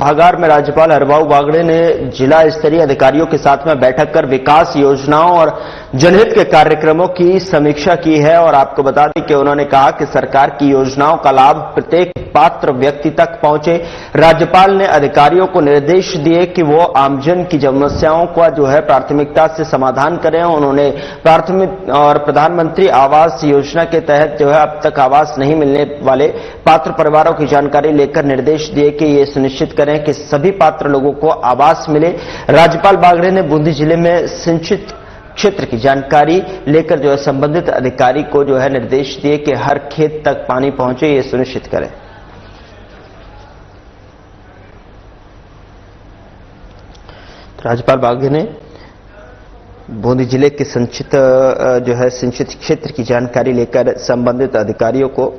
सभागार में राज्यपाल हरिभाऊ बागड़े ने जिला स्तरीय अधिकारियों के साथ में बैठक कर विकास योजनाओं और जनहित के कार्यक्रमों की समीक्षा की है। और आपको बता दें कि उन्होंने कहा कि सरकार की योजनाओं का लाभ प्रत्येक पात्र व्यक्ति तक पहुंचे। राज्यपाल ने अधिकारियों को निर्देश दिए कि वो आमजन की समस्याओं का प्राथमिकता से समाधान करें। उन्होंने प्राथमिक और प्रधानमंत्री आवास योजना के तहत अब तक आवास नहीं मिलने वाले पात्र परिवारों की जानकारी लेकर निर्देश दिए कि ये सुनिश्चित करें कि सभी पात्र लोगों को आवास मिले। राज्यपाल बागड़े ने बूंदी जिले में सिंचित क्षेत्र की जानकारी लेकर संबंधित अधिकारी को निर्देश दिए कि हर खेत तक पानी पहुंचे, ये सुनिश्चित करें। राज्यपाल बागड़े ने बूंदी जिले के सिंचित क्षेत्र की जानकारी लेकर संबंधित अधिकारियों को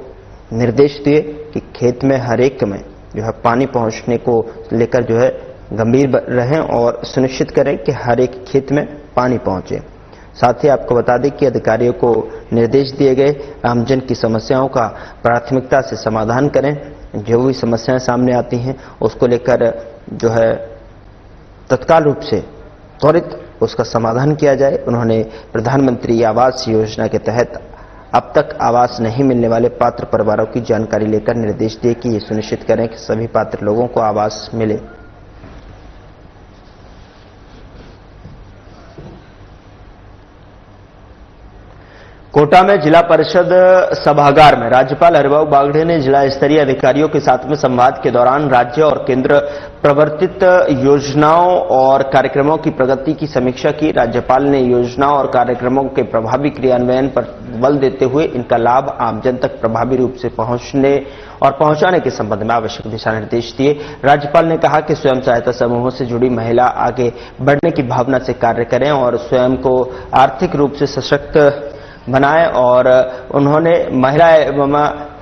निर्देश दिए कि खेत में हर एक में पानी पहुंचने को लेकर गंभीर रहें और सुनिश्चित करें कि हर एक खेत में पानी पहुंचे। साथ ही आपको बता दें कि अधिकारियों को निर्देश दिए गए आमजन की समस्याओं का प्राथमिकता से समाधान करें। जो भी समस्याएं सामने आती हैं उसको लेकर तत्काल रूप से त्वरित उसका समाधान किया जाए। उन्होंने प्रधानमंत्री आवास योजना के तहत अब तक आवास नहीं मिलने वाले पात्र परिवारों की जानकारी लेकर निर्देश दिए कि ये सुनिश्चित करें कि सभी पात्र लोगों को आवास मिले। कोटा में जिला परिषद सभागार में राज्यपाल हरिभाऊ बागड़े ने जिला स्तरीय अधिकारियों के साथ में संवाद के दौरान राज्य और केंद्र प्रवर्तित योजनाओं और कार्यक्रमों की प्रगति की समीक्षा की। राज्यपाल ने योजनाओं और कार्यक्रमों के प्रभावी क्रियान्वयन पर बल देते हुए इनका लाभ आमजन तक प्रभावी रूप से पहुंचने और पहुंचाने के संबंध में आवश्यक दिशा निर्देश दिए। राज्यपाल ने कहा कि स्वयं सहायता समूहों से जुड़ी महिला आगे बढ़ने की भावना से कार्य करें और स्वयं को आर्थिक रूप से सशक्त बनाए। और उन्होंने महिला एवं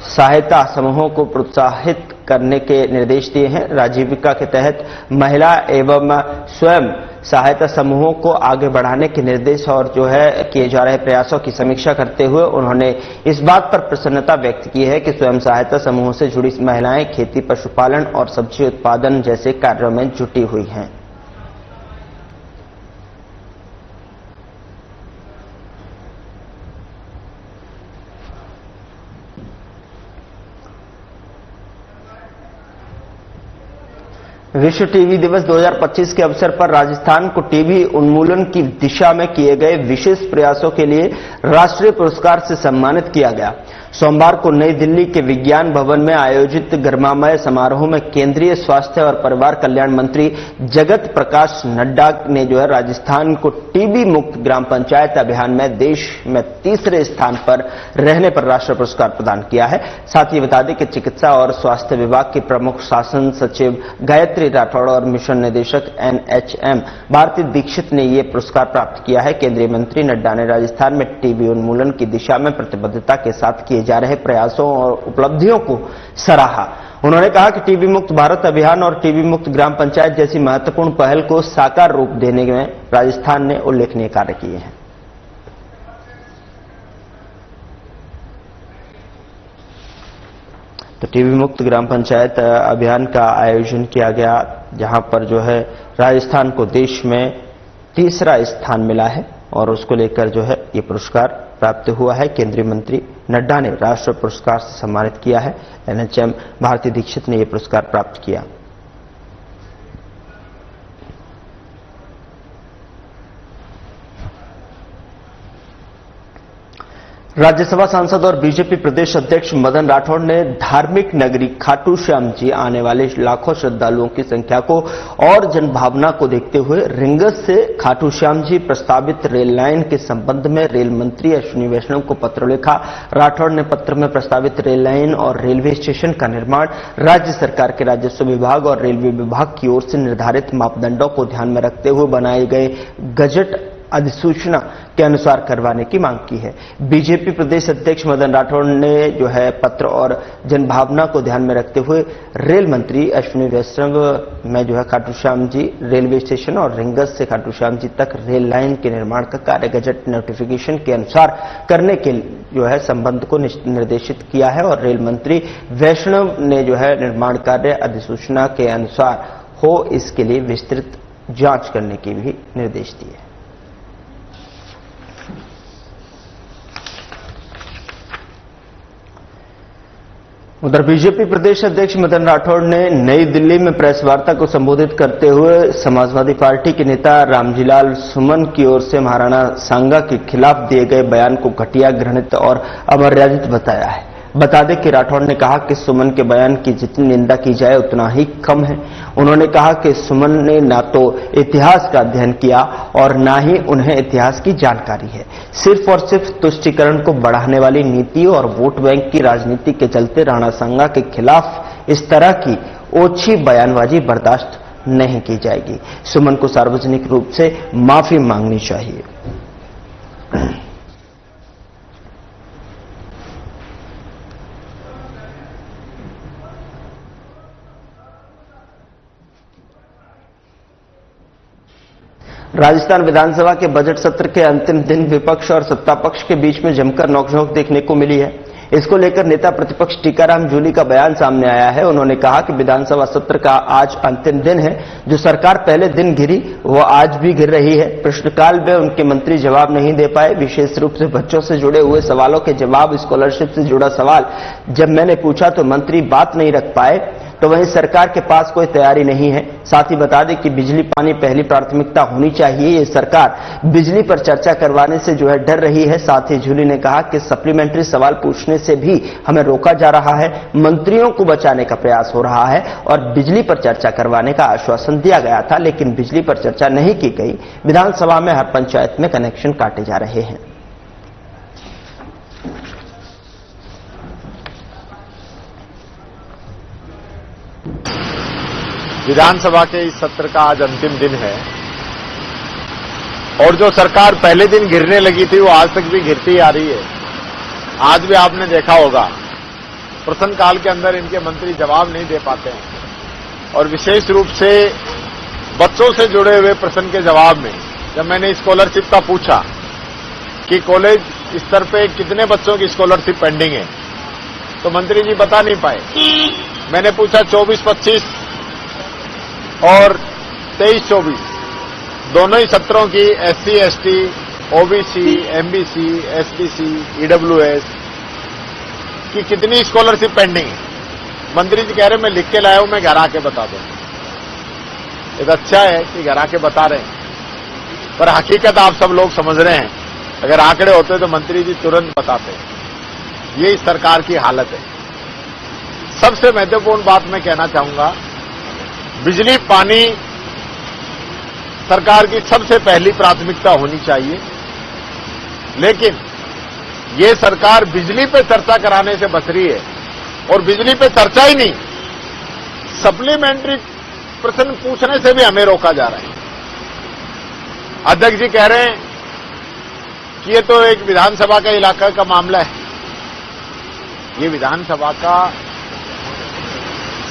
सहायता समूहों को प्रोत्साहित करने के निर्देश दिए हैं। राजीविका के तहत महिला एवं स्वयं सहायता समूहों को आगे बढ़ाने के निर्देश और किए जा रहे प्रयासों की समीक्षा करते हुए उन्होंने इस बात पर प्रसन्नता व्यक्त की है कि स्वयं सहायता समूहों से जुड़ी महिलाएं खेती, पशुपालन और सब्जी उत्पादन जैसे कार्यों में जुटी हुई हैं। विश्व टीबी दिवस 2025 के अवसर पर राजस्थान को टीबी उन्मूलन की दिशा में किए गए विशेष प्रयासों के लिए राष्ट्रीय पुरस्कार से सम्मानित किया गया। सोमवार को नई दिल्ली के विज्ञान भवन में आयोजित गरिमामय समारोह में केंद्रीय स्वास्थ्य और परिवार कल्याण मंत्री जगत प्रकाश नड्डा ने राजस्थान को टीबी मुक्त ग्राम पंचायत अभियान में देश में तीसरे स्थान पर रहने पर राष्ट्रीय पुरस्कार प्रदान किया है। साथ ही बता दें कि चिकित्सा और स्वास्थ्य विभाग के प्रमुख शासन सचिव गायत्री राठौड़ और मिशन निदेशक NHM भारती दीक्षित ने ये पुरस्कार प्राप्त किया है। केंद्रीय मंत्री नड्डा ने राजस्थान में टीबी उन्मूलन की दिशा में प्रतिबद्धता के साथ किए जा रहे प्रयासों और उपलब्धियों को सराहा। उन्होंने कहा कि टीबी मुक्त भारत अभियान और टीबी मुक्त ग्राम पंचायत जैसी महत्वपूर्ण पहल को साकार रूप देने में राजस्थान ने उल्लेखनीय कार्य किए हैं। तो टीबी मुक्त ग्राम पंचायत अभियान का आयोजन किया गया, जहां पर राजस्थान को देश में तीसरा स्थान मिला है और उसको लेकर ये पुरस्कार प्राप्त हुआ है। केंद्रीय मंत्री नड्डा ने राष्ट्रीय पुरस्कार से सम्मानित किया है। NHM भारती दीक्षित ने यह पुरस्कार प्राप्त किया। राज्यसभा सांसद और बीजेपी प्रदेश अध्यक्ष मदन राठौड़ ने धार्मिक नगरी खाटू श्याम जी आने वाले लाखों श्रद्धालुओं की संख्या को और जनभावना को देखते हुए रिंगस से खाटू श्याम जी प्रस्तावित रेल लाइन के संबंध में रेल मंत्री अश्विनी वैष्णव को पत्र लिखा। राठौड़ ने पत्र में प्रस्तावित रेल लाइन और रेलवे स्टेशन का निर्माण राज्य सरकार के राजस्व विभाग और रेलवे विभाग की ओर से निर्धारित मापदंडों को ध्यान में रखते हुए बनाए गए गजट अधिसूचना के अनुसार करवाने की मांग की है। बीजेपी प्रदेश अध्यक्ष मदन राठौड़ ने पत्र और जनभावना को ध्यान में रखते हुए रेल मंत्री अश्विनी वैष्णव में खाटू श्याम जी रेलवे स्टेशन और रिंगस से खाटू श्याम जी तक रेल लाइन के निर्माण का कार्य गजट नोटिफिकेशन के अनुसार करने के संबंध को निर्देशित किया है और रेल मंत्री वैष्णव ने निर्माण कार्य अधिसूचना के अनुसार हो, इसके लिए विस्तृत जांच करने के भी निर्देश दिए। उधर बीजेपी प्रदेश अध्यक्ष मदन राठौड़ ने नई दिल्ली में प्रेस वार्ता को संबोधित करते हुए समाजवादी पार्टी के नेता रामजीलाल सुमन की ओर से महाराणा सांगा के खिलाफ दिए गए बयान को घटिया, घृणित और अमर्यादित बताया है। बता दें कि राठौड़ ने कहा कि सुमन के बयान की जितनी निंदा की जाए उतना ही कम है। उन्होंने कहा कि सुमन ने ना तो इतिहास का अध्ययन किया और ना ही उन्हें इतिहास की जानकारी है। सिर्फ और सिर्फ तुष्टीकरण को बढ़ाने वाली नीति और वोट बैंक की राजनीति के चलते राणा सांगा के खिलाफ इस तरह की ओछी बयानबाजी बर्दाश्त नहीं की जाएगी। सुमन को सार्वजनिक रूप से माफी मांगनी चाहिए। राजस्थान विधानसभा के बजट सत्र के अंतिम दिन विपक्ष और सत्ता पक्ष के बीच में जमकर नोकझोंक देखने को मिली है। इसको लेकर नेता प्रतिपक्ष टीकाराम जूली का बयान सामने आया है। उन्होंने कहा कि विधानसभा सत्र का आज अंतिम दिन है। जो सरकार पहले दिन गिरी वो आज भी गिर रही है। प्रश्नकाल में उनके मंत्री जवाब नहीं दे पाए। विशेष रूप से बच्चों से जुड़े हुए सवालों के जवाब, स्कॉलरशिप से जुड़ा सवाल जब मैंने पूछा तो मंत्री बात नहीं रख पाए। तो वहीं सरकार के पास कोई तैयारी नहीं है। साथ ही बता दें कि बिजली पानी पहली प्राथमिकता होनी चाहिए। ये सरकार बिजली पर चर्चा करवाने से जो है डर रही है। साथ ही जूली ने कहा कि सप्लीमेंट्री सवाल पूछने से भी हमें रोका जा रहा है। मंत्रियों को बचाने का प्रयास हो रहा है और बिजली पर चर्चा करवाने का आश्वासन दिया गया था, लेकिन बिजली पर चर्चा नहीं की गई। विधानसभा में हर पंचायत में कनेक्शन काटे जा रहे हैं। विधानसभा के इस सत्र का आज अंतिम दिन है और जो सरकार पहले दिन गिरने लगी थी वो आज तक भी गिरती आ रही है। आज भी आपने देखा होगा प्रश्नकाल के अंदर इनके मंत्री जवाब नहीं दे पाते हैं और विशेष रूप से बच्चों से जुड़े हुए प्रश्न के जवाब में जब मैंने स्कॉलरशिप का पूछा कि कॉलेज स्तर पे कितने बच्चों की स्कॉलरशिप पेंडिंग है तो मंत्री जी बता नहीं पाए। मैंने पूछा 24-25 और 23-24 दोनों ही सत्रों की SC, ST, OBC, MBC, SBC, EWS की कितनी स्कॉलरशिप पेंडिंग है। मंत्री जी कह रहे मैं लिख के लाया हूं, मैं घर आके बता दूंगा। ये तो अच्छा है कि घर आके बता रहे हैं, पर हकीकत आप सब लोग समझ रहे हैं। अगर आंकड़े होते तो मंत्री जी तुरंत बताते। ये इस सरकार की हालत है। सबसे महत्वपूर्ण बात मैं कहना चाहूंगा, बिजली पानी सरकार की सबसे पहली प्राथमिकता होनी चाहिए, लेकिन ये सरकार बिजली पे चर्चा कराने से बच रही है और बिजली पे चर्चा ही नहीं, सप्लीमेंट्री प्रश्न पूछने से भी हमें रोका जा रहा है। अध्यक्ष जी कह रहे हैं कि ये तो एक विधानसभा का इलाका का मामला है। ये विधानसभा का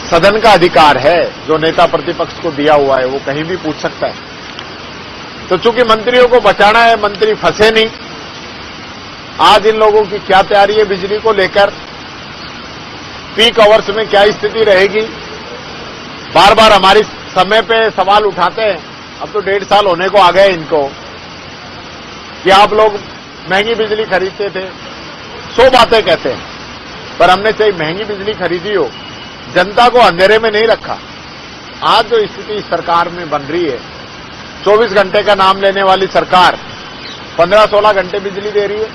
सदन का अधिकार है जो नेता प्रतिपक्ष को दिया हुआ है, वो कहीं भी पूछ सकता है। तो चूंकि मंत्रियों को बचाना है, मंत्री फंसे नहीं। आज इन लोगों की क्या तैयारी है बिजली को लेकर, पीक आवर्स में क्या स्थिति रहेगी। बार बार हमारी समय पे सवाल उठाते हैं। अब तो 1.5 साल होने को आ गए इनको कि आप लोग महंगी बिजली खरीदते थे। 100 बातें कहते हैं, पर हमने चाहे महंगी बिजली खरीदी हो, जनता को अंधेरे में नहीं रखा। आज जो स्थिति सरकार में बन रही है, 24 घंटे का नाम लेने वाली सरकार 15-16 घंटे बिजली दे रही है।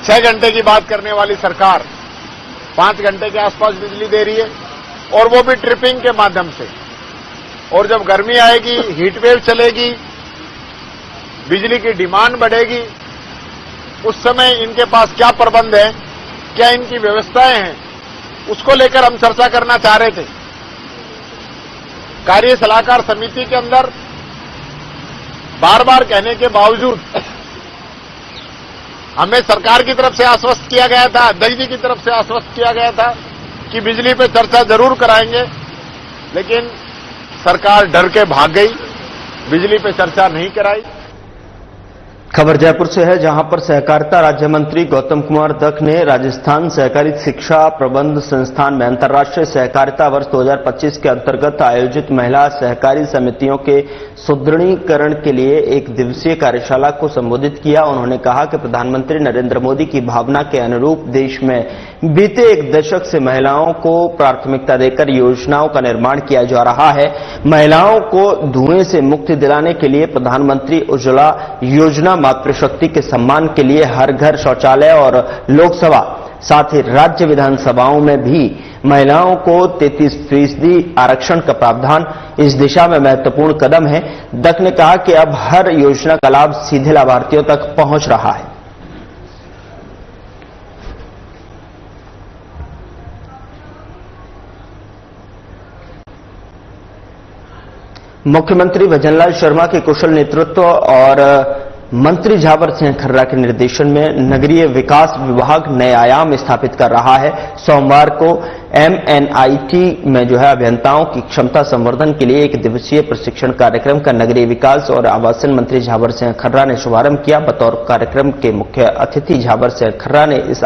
6 घंटे की बात करने वाली सरकार 5 घंटे के आसपास बिजली दे रही है, और वो भी ट्रिपिंग के माध्यम से। और जब गर्मी आएगी, हीट वेव चलेगी, बिजली की डिमांड बढ़ेगी, उस समय इनके पास क्या प्रबंध है, क्या इनकी व्यवस्थाएं हैं, उसको लेकर हम चर्चा करना चाह रहे थे। कार्य सलाहकार समिति के अंदर बार बार कहने के बावजूद हमें सरकार की तरफ से आश्वस्त किया गया था, अध्यक्ष जी की तरफ से आश्वस्त किया गया था कि बिजली पे चर्चा जरूर कराएंगे, लेकिन सरकार डर के भाग गई, बिजली पे चर्चा नहीं कराई। खबर जयपुर से है, जहां पर सहकारिता राज्य मंत्री गौतम कुमार दत्त ने राजस्थान सहकारी शिक्षा प्रबंध संस्थान में अंतर्राष्ट्रीय सहकारिता वर्ष 2025 के अंतर्गत आयोजित महिला सहकारी समितियों के सुदृढ़ीकरण के लिए एक दिवसीय कार्यशाला को संबोधित किया। उन्होंने कहा कि प्रधानमंत्री नरेंद्र मोदी की भावना के अनुरूप देश में बीते एक दशक से महिलाओं को प्राथमिकता देकर योजनाओं का निर्माण किया जा रहा है। महिलाओं को धुएं से मुक्ति दिलाने के लिए प्रधानमंत्री उज्ज्वला योजना, मातृशक्ति के सम्मान के लिए हर घर शौचालय और लोकसभा साथ ही राज्य विधानसभाओं में भी महिलाओं को 33% आरक्षण का प्रावधान इस दिशा में महत्वपूर्ण कदम है। दत्त ने कहा कि अब हर योजना का लाभ सीधे लाभार्थियों तक पहुंच रहा है। मुख्यमंत्री भजनलाल शर्मा के कुशल नेतृत्व और मंत्री झावर सिंह खर्रा के निर्देशन में नगरीय विकास विभाग नए आयाम स्थापित कर रहा है। सोमवार को MNIT में अभियंताओं की क्षमता संवर्धन के लिए एक दिवसीय प्रशिक्षण कार्यक्रम का नगरीय विकास और आवासन मंत्री झावर सिंह खर्रा ने शुभारंभ किया। बतौर कार्यक्रम के मुख्य अतिथि झावर सिंह खर्रा ने इस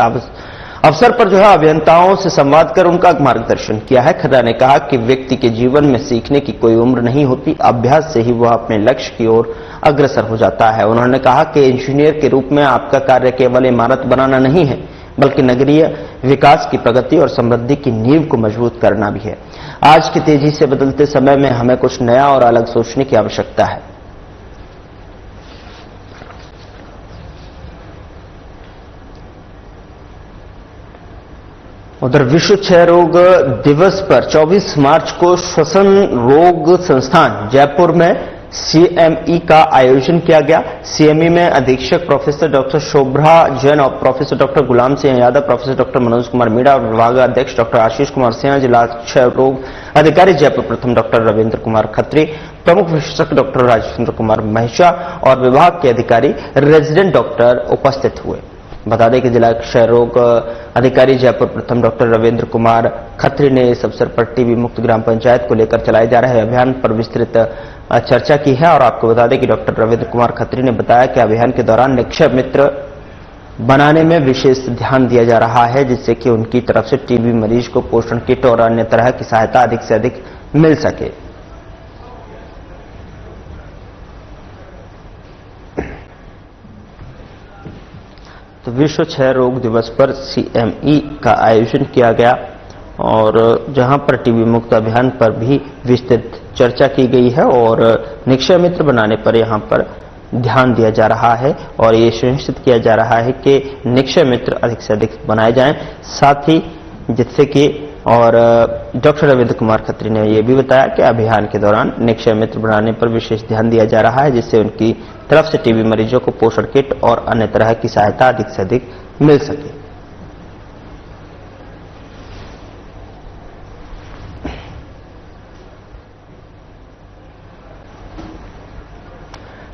अवसर पर अभियंताओं से संवाद कर उनका मार्गदर्शन किया है। खर्रा ने कहा कि व्यक्ति के जीवन में सीखने की कोई उम्र नहीं होती, अभ्यास से ही वह अपने लक्ष्य की ओर अग्रसर हो जाता है। उन्होंने कहा कि इंजीनियर के रूप में आपका कार्य केवल इमारत बनाना नहीं है, बल्कि नगरीय विकास की प्रगति और समृद्धि की नींव को मजबूत करना भी है। आज की तेजी से बदलते समय में हमें कुछ नया और अलग सोचने की आवश्यकता है। उधर विश्व क्षय रोग दिवस पर 24 मार्च को श्वसन रोग संस्थान जयपुर में CME का आयोजन किया गया। CME में अधीक्षक प्रोफेसर डॉक्टर शोभा जैन और प्रोफेसर डॉक्टर गुलाम सिंह यादव, प्रोफेसर डॉक्टर मनोज कुमार मीणा और विभागाध्यक्ष डॉक्टर आशीष कुमार सिंह, जिला क्षय रोग अधिकारी जयपुर प्रथम डॉक्टर रविंद्र कुमार खत्री, प्रमुख विशेषज्ञ डॉक्टर राजेंद्र कुमार महिषा और विभाग के अधिकारी रेजिडेंट डॉक्टर उपस्थित हुए। बता दें कि जिला क्षय रोग अधिकारी जयपुर प्रथम डॉक्टर रविंद्र कुमार खत्री ने इस अवसर पर टीबी मुक्त ग्राम पंचायत को लेकर चलाए जा रहे अभियान पर विस्तृत चर्चा की है। और आपको बता दें कि डॉक्टर रविंद्र कुमार खत्री ने बताया कि अभियान के दौरान निक्षय मित्र बनाने में विशेष ध्यान दिया जा रहा है, जिससे कि उनकी तरफ से टीबी मरीज को पोषण किट और अन्य तरह की सहायता अधिक से अधिक मिल सके। तो विश्व क्षय रोग दिवस पर CME का आयोजन किया गया और जहां पर टीबी मुक्त अभियान पर भी विस्तृत चर्चा की गई है और निक्षय मित्र बनाने पर यहां पर ध्यान दिया जा रहा है और ये सुनिश्चित किया जा रहा है कि निक्षय मित्र अधिक से अधिक बनाए जाएं, साथ ही जिससे कि और डॉक्टर रविंद्र कुमार खत्री ने यह भी बताया कि अभियान के दौरान निक्षय मित्र बनाने पर विशेष ध्यान दिया जा रहा है, जिससे उनकी तरफ से टीबी मरीजों को पोषण किट और अन्य तरह की सहायता अधिक से अधिक मिल सके।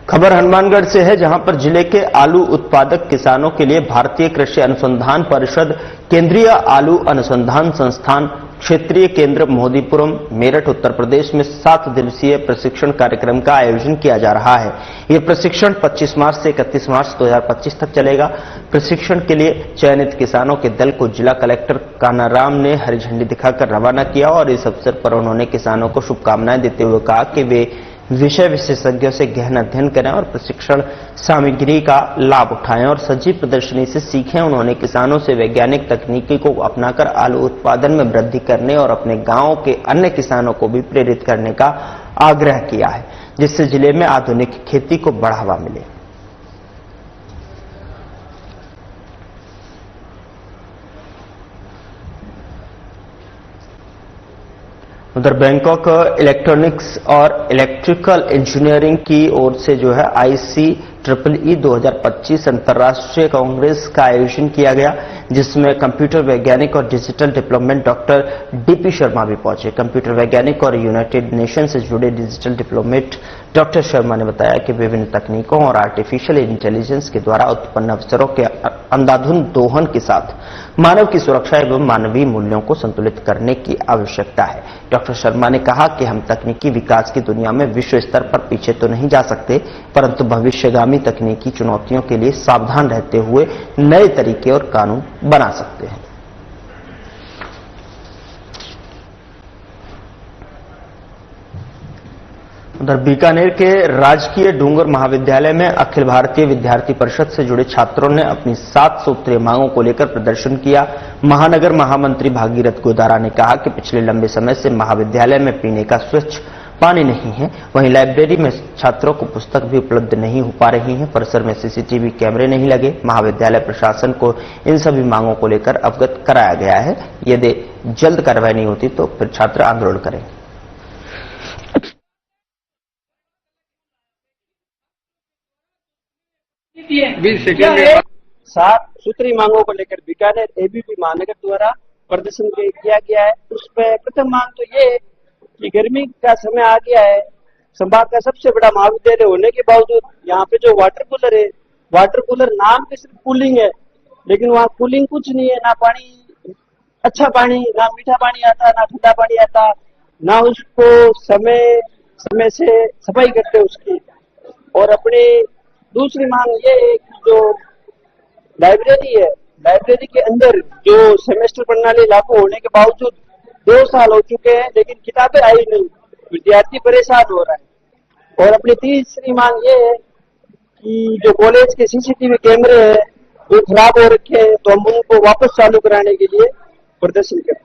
खबर हनुमानगढ़ से है, जहां पर जिले के आलू उत्पादक किसानों के लिए भारतीय कृषि अनुसंधान परिषद, केंद्रीय आलू अनुसंधान संस्थान, क्षेत्रीय केंद्र मोदीपुरम, मेरठ, उत्तर प्रदेश में 7 दिवसीय प्रशिक्षण कार्यक्रम का आयोजन किया जा रहा है। यह प्रशिक्षण 25 मार्च से 31 मार्च 2025 तक चलेगा। प्रशिक्षण के लिए चयनित किसानों के दल को जिला कलेक्टर कानाराम ने हरी झंडी दिखाकर रवाना किया और इस अवसर पर उन्होंने किसानों को शुभकामनाएं देते हुए कहा कि वे विषय विशेषज्ञों से गहन अध्ययन करें और प्रशिक्षण सामग्री का लाभ उठाएं और सजीव प्रदर्शनी से सीखें। उन्होंने किसानों से वैज्ञानिक तकनीकी को अपनाकर आलू उत्पादन में वृद्धि करने और अपने गांव के अन्य किसानों को भी प्रेरित करने का आग्रह किया है, जिससे जिले में आधुनिक खेती को बढ़ावा मिले। उधर बैंकॉक इलेक्ट्रॉनिक्स और इलेक्ट्रिकल इंजीनियरिंग की ओर से ICEEE 2025 अंतर्राष्ट्रीय कांग्रेस का आयोजन किया गया। जिसमें कंप्यूटर वैज्ञानिक और digital development doctor DP Sharma भी पहुंचे। कंप्यूटर वैज्ञानिक और यूनाइटेड नेशन से जुड़े डिजिटल डेवलपमेंट डॉक्टर शर्मा ने बताया कि विभिन्न तकनीकों और आर्टिफिशियल इंटेलिजेंस के द्वारा उत्पन्न अवसरों के अंधाधुंध दोहन के साथ मानव की सुरक्षा एवं मानवीय मूल्यों को संतुलित करने की आवश्यकता है। डॉक्टर शर्मा ने कहा कि हम तकनीकी विकास की दुनिया में विश्व स्तर पर पीछे तो नहीं जा सकते, परंतु भविष्यगामी तकनीकी चुनौतियों के लिए सावधान रहते हुए नए तरीके और कानून बना सकते हैं। उधर बीकानेर के राजकीय डूंगर महाविद्यालय में अखिल भारतीय विद्यार्थी परिषद से जुड़े छात्रों ने अपनी 7 सूत्रीय मांगों को लेकर प्रदर्शन किया। महानगर महामंत्री भागीरथ गोदारा ने कहा कि पिछले लंबे समय से महाविद्यालय में पीने का स्वच्छ पानी नहीं है, वहीं लाइब्रेरी में छात्रों को पुस्तक भी उपलब्ध नहीं हो पा रही है, परिसर में सीसीटीवी कैमरे नहीं लगे। महाविद्यालय प्रशासन को इन सभी मांगों को लेकर अवगत कराया गया है। यदि जल्द कार्रवाई नहीं होती तो फिर छात्र आंदोलन करेंगे। 7 सूत्री मांगों को लेकर बीकानेर एबीपी महानगर द्वारा प्रदर्शन किया गया है। उसमें प्रथम मांग तो ये है कि गर्मी का समय आ गया है, संभाग का सबसे बड़ा महाविद्यालय होने के बावजूद यहाँ पे जो वाटर कूलर है, वाटर कूलर नाम पे सिर्फ कूलिंग है, लेकिन वहाँ कूलिंग कुछ नहीं है। ना पानी, अच्छा पानी, ना मीठा पानी आता, ना ठंडा पानी आता, ना उसको समय समय से सफाई करते उसकी। और अपनी दूसरी मांग ये है कि जो लाइब्रेरी है, लाइब्रेरी के अंदर जो सेमेस्टर प्रणाली लागू होने के बावजूद 2 साल हो चुके हैं, लेकिन किताबें आई नहीं, विद्यार्थी परेशान हो रहा है। और अपनी तीसरी मांग ये है कि जो कॉलेज के सीसीटीवी कैमरे हैं वो खराब हो रखे हैं, तो हम उनको वापस चालू कराने के लिए प्रदर्शन करते हैं।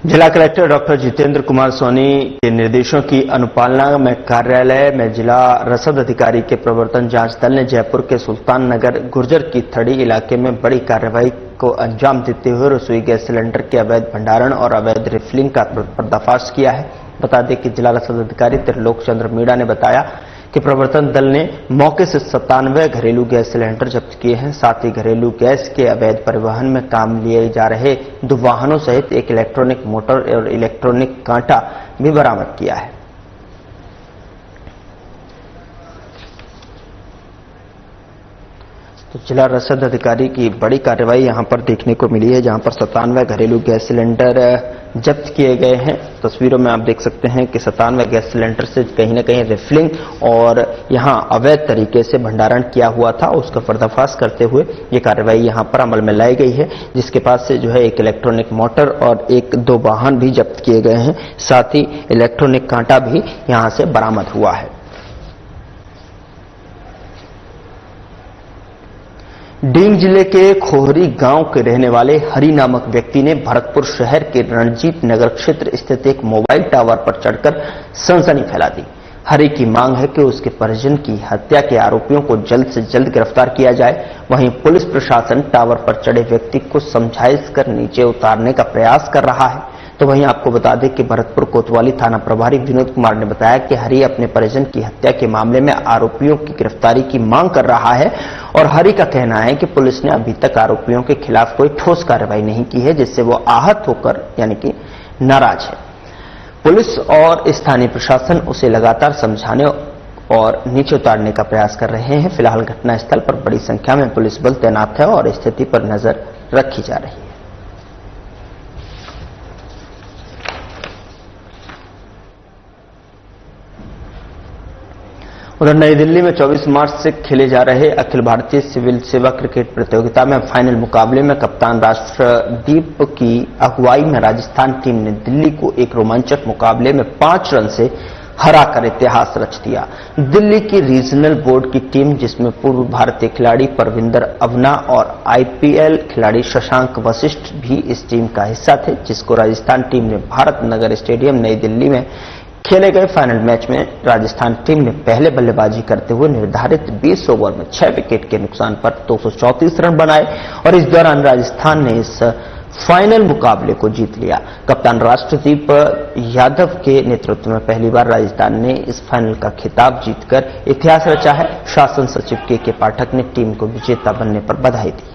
जिला कलेक्टर डॉक्टर जितेंद्र कुमार सोनी के निर्देशों की अनुपालना में कार्यालय में जिला रसद अधिकारी के प्रवर्तन जांच दल ने जयपुर के सुल्तान नगर गुर्जर की थड़ी इलाके में बड़ी कार्रवाई को अंजाम देते हुए रसोई गैस सिलेंडर के अवैध भंडारण और अवैध रिफिलिंग का पर्दाफाश किया है। बता दें कि जिला रसद अधिकारी त्रिलोक चंद्र मीणा ने बताया कि प्रवर्तन दल ने मौके से 97 घरेलू गैस सिलेंडर जब्त किए हैं। साथ ही घरेलू गैस के अवैध परिवहन में काम लिए जा रहे 2 वाहनों सहित एक इलेक्ट्रॉनिक मोटर और इलेक्ट्रॉनिक कांटा भी बरामद किया है। तो जिला रसद अधिकारी की बड़ी कार्रवाई यहां पर देखने को मिली है, जहां पर 97 घरेलू गैस सिलेंडर जब्त किए गए हैं। तस्वीरों में आप देख सकते हैं कि 97 गैस सिलेंडर से कहीं न कहीं रिफिलिंग और यहां अवैध तरीके से भंडारण किया हुआ था, उसका पर्दाफाश करते हुए ये कार्रवाई यहां पर अमल में लाई गई है, जिसके पास से जो है एक इलेक्ट्रॉनिक मोटर और 1-2 वाहन भी जब्त किए गए हैं। साथ ही इलेक्ट्रॉनिक कांटा भी यहां से बरामद हुआ है। डींग जिले के खोहरी गांव के रहने वाले हरि नामक व्यक्ति ने भरतपुर शहर के रणजीत नगर क्षेत्र स्थित एक मोबाइल टावर पर चढ़कर सनसनी फैला दी। हरि की मांग है कि उसके परिजन की हत्या के आरोपियों को जल्द से जल्द गिरफ्तार किया जाए। वहीं पुलिस प्रशासन टावर पर चढ़े व्यक्ति को समझाइश कर नीचे उतारने का प्रयास कर रहा है। तो वहीं आपको बता दें कि भरतपुर कोतवाली थाना प्रभारी विनोद कुमार ने बताया कि हरि अपने परिजन की हत्या के मामले में आरोपियों की गिरफ्तारी की मांग कर रहा है और हरि का कहना है कि पुलिस ने अभी तक आरोपियों के खिलाफ कोई ठोस कार्रवाई नहीं की है, जिससे वो आहत होकर यानी कि नाराज है। पुलिस और स्थानीय प्रशासन उसे लगातार समझाने और नीचे उतारने का प्रयास कर रहे हैं। फिलहाल घटनास्थल पर बड़ी संख्या में पुलिस बल तैनात है और स्थिति पर नजर रखी जा रही है। उधर नई दिल्ली में 24 मार्च से खेले जा रहे अखिल भारतीय सिविल सेवा क्रिकेट प्रतियोगिता में फाइनल मुकाबले में कप्तान राष्ट्रदीप की अगुवाई में राजस्थान टीम ने दिल्ली को एक रोमांचक मुकाबले में 5 रन से हराकर इतिहास रच दिया। दिल्ली की रीजनल बोर्ड की टीम, जिसमें पूर्व भारतीय खिलाड़ी परविंदर अवना और आईपीएल खिलाड़ी शशांक वशिष्ठ भी इस टीम का हिस्सा थे, जिसको राजस्थान टीम ने भारत नगर स्टेडियम नई दिल्ली में खेले गए फाइनल मैच में राजस्थान टीम ने पहले बल्लेबाजी करते हुए निर्धारित 20 ओवर में 6 विकेट के नुकसान पर 234 रन बनाए और इस दौरान राजस्थान ने इस फाइनल मुकाबले को जीत लिया। कप्तान राष्ट्रदीप यादव के नेतृत्व में पहली बार राजस्थान ने इस फाइनल का खिताब जीतकर इतिहास रचा है। शासन सचिव के पाठक ने टीम को विजेता बनने पर बधाई दी।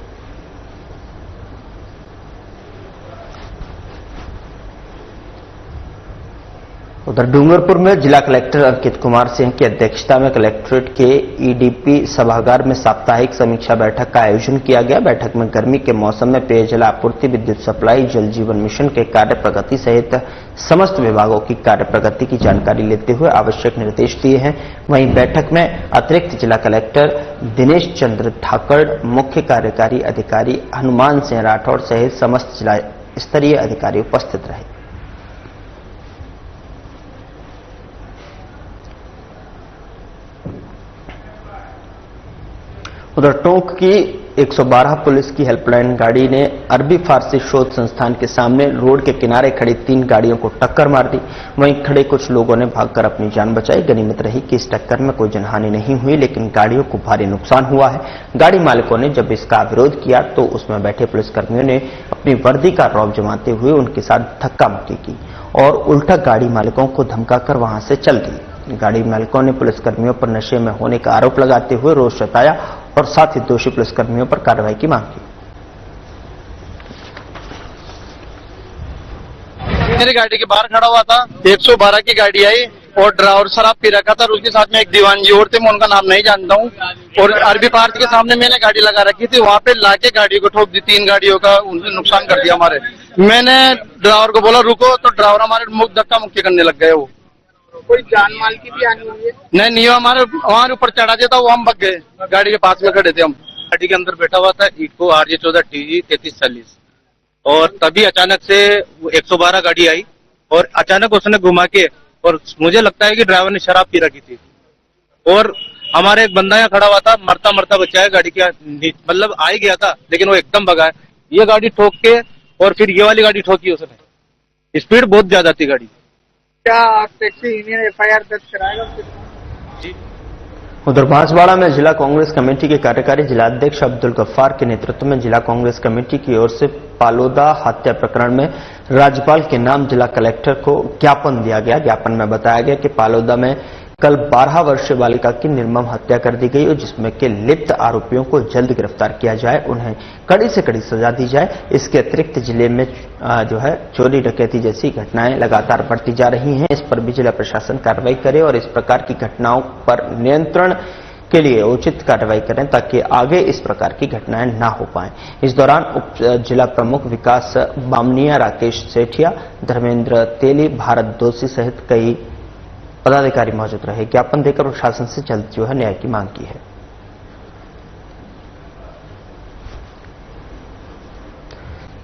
उधर डूंगरपुर में जिला कलेक्टर अंकित कुमार सिंह की अध्यक्षता में कलेक्ट्रेट के ईडीपी सभागार में साप्ताहिक समीक्षा बैठक का आयोजन किया गया। बैठक में गर्मी के मौसम में पेयजल आपूर्ति, विद्युत सप्लाई, जल जीवन मिशन के कार्य प्रगति सहित समस्त विभागों की कार्य प्रगति की जानकारी लेते हुए आवश्यक निर्देश दिए हैं। वहीं बैठक में अतिरिक्त जिला कलेक्टर दिनेश चंद्र ठाकड़, मुख्य कार्यकारी अधिकारी हनुमान सिंह राठौड़ सहित समस्त जिला स्तरीय अधिकारी उपस्थित रहे। उधर टोंक की 112 पुलिस की हेल्पलाइन गाड़ी ने अरबी फारसी शोध संस्थान के सामने रोड के किनारे खड़ी 3 गाड़ियों को टक्कर मार दी। वहीं खड़े कुछ लोगों ने भागकर अपनी जान बचाई। गनीमत रही कि इस टक्कर में कोई जनहानि नहीं हुई, लेकिन गाड़ियों को भारी नुकसान हुआ है। गाड़ी मालिकों ने जब इसका विरोध किया तो उसमें बैठे पुलिसकर्मियों ने अपनी वर्दी का रौब जमाते हुए उनके साथ धक्का मुक्की की और उल्टा गाड़ी मालिकों को धमकाकर वहां से चल दी। गाड़ी मालिकों ने पुलिसकर्मियों पर नशे में होने का आरोप लगाते हुए रोष जताया और साथ ही दोषी पुलिसकर्मियों पर कार्रवाई की मांग की। मेरी गाड़ी के बाहर खड़ा हुआ था, 112 की गाड़ी आई और ड्राइवर शराब पी रखा था और उसके साथ में एक दीवान जी और थे, मैं उनका नाम नहीं जानता हूँ। और अरबी पार्क के सामने मैंने गाड़ी लगा रखी थी, वहां पे लाके गाड़ी को ठोक दी। 3 गाड़ियों का उन्होंने नुकसान कर दिया हमारे। मैंने ड्राइवर को बोला रुको, तो ड्राइवर हमारे धक्का मुक्की करने लग गए। वो कोई जान माल की भी हानि हुई है? नहीं, हमारे ऊपर चढ़ा दिया था, वो हम भग गए। गाड़ी के पास में खड़े थे हम। गाड़ी के अंदर बैठा हुआ था इको RJ 14 TG 3340 और तभी अचानक से 112 गाड़ी आई और अचानक उसने घुमा के, और मुझे लगता है कि ड्राइवर ने शराब पी रखी थी और हमारे एक बंदा यहाँ खड़ा हुआ था, मरता मरता बचा है। गाड़ी के मतलब आ ही गया था, लेकिन वो एकदम भगा है। ये गाड़ी ठोक के और फिर ये वाली गाड़ी ठोकी उसने। स्पीड बहुत ज्यादा थी गाड़ी। क्या टैक्सी यूनियन FIR दर्ज कराएगा? जी। उधर बांसवाड़ा में जिला कांग्रेस कमेटी के कार्यकारी जिलाध्यक्ष अब्दुल गफ्फार के नेतृत्व में जिला कांग्रेस कमेटी की ओर से पालोदा हत्या प्रकरण में राज्यपाल के नाम जिला कलेक्टर को ज्ञापन दिया गया। ज्ञापन में बताया गया कि पालोदा में कल 12 वर्षीय बालिका की निर्मम हत्या कर दी गई और जिसमें के लिप्त आरोपियों को जल्द गिरफ्तार किया जाए, उन्हें कड़ी से कड़ी सजा दी जाए। इसके अतिरिक्त जिले में चोरी डकैती जैसी घटनाएं लगातार बढ़ती जा रही हैं। इस पर भी जिला प्रशासन कार्रवाई करे और इस प्रकार की घटनाओं पर नियंत्रण के लिए उचित कार्रवाई करें ताकि आगे इस प्रकार की घटनाएं ना हो पाएं। इस दौरान उप जिला प्रमुख विकास बामनिया, राकेश सेठिया, धर्मेंद्र तेली, भारत दोषी सहित कई पदाधिकारी मौजूद रहे। ज्ञापन देकर प्रशासन से जल्द न्याय की मांग की है।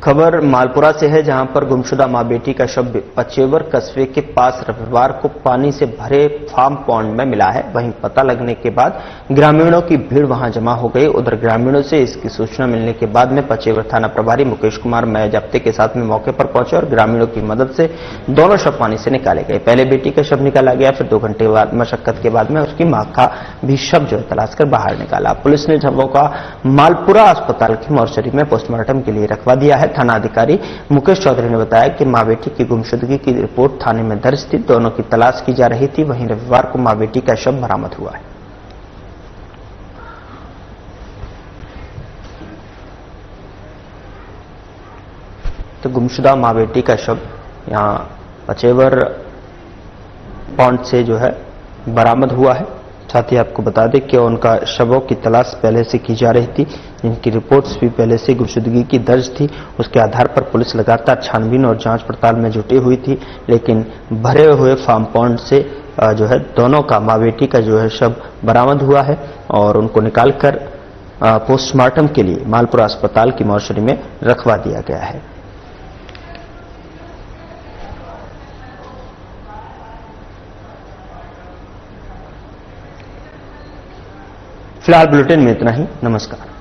खबर मालपुरा से है, जहां पर गुमशुदा मां बेटी का शव पचेवर कस्बे के पास रविवार को पानी से भरे फार्म पॉन्ड में मिला है। वहीं पता लगने के बाद ग्रामीणों की भीड़ वहां जमा हो गई। उधर ग्रामीणों से इसकी सूचना मिलने के बाद में पचेवर थाना प्रभारी मुकेश कुमार मय जब्ते के साथ में मौके पर पहुंचे और ग्रामीणों की मदद से दोनों शव पानी से निकाले गए। पहले बेटी का शव निकाला गया, फिर 2 घंटे बाद मशक्कत के बाद में उसकी मां का भी शव तलाश कर बाहर निकाला। पुलिस ने शवों का मालपुरा अस्पताल की मोर्चरी में पोस्टमार्टम के लिए रखवा दिया है। थाना अधिकारी मुकेश चौधरी ने बताया कि मां बेटी की गुमशुदगी की रिपोर्ट थाने में दर्ज थी। दोनों की तलाश की जा रही थी। वहीं रविवार को मां बेटी का शव बरामद हुआ है। तो गुमशुदा मां बेटी का शव यहां पचेवर पॉन्ड से बरामद हुआ है। साथ ही आपको बता दें कि उनका शवों की तलाश पहले से की जा रही थी, जिनकी रिपोर्ट्स भी पहले से गुमशुदगी की दर्ज थी। उसके आधार पर पुलिस लगातार छानबीन और जांच पड़ताल में जुटी हुई थी, लेकिन भरे हुए फार्म पॉन्ड से दोनों का मां बेटी का शव बरामद हुआ है और उनको निकालकर पोस्टमार्टम के लिए मालपुरा अस्पताल की मोर्चरी में रखवा दिया गया है। फिलहाल बुलेटिन में इतना ही। नमस्कार।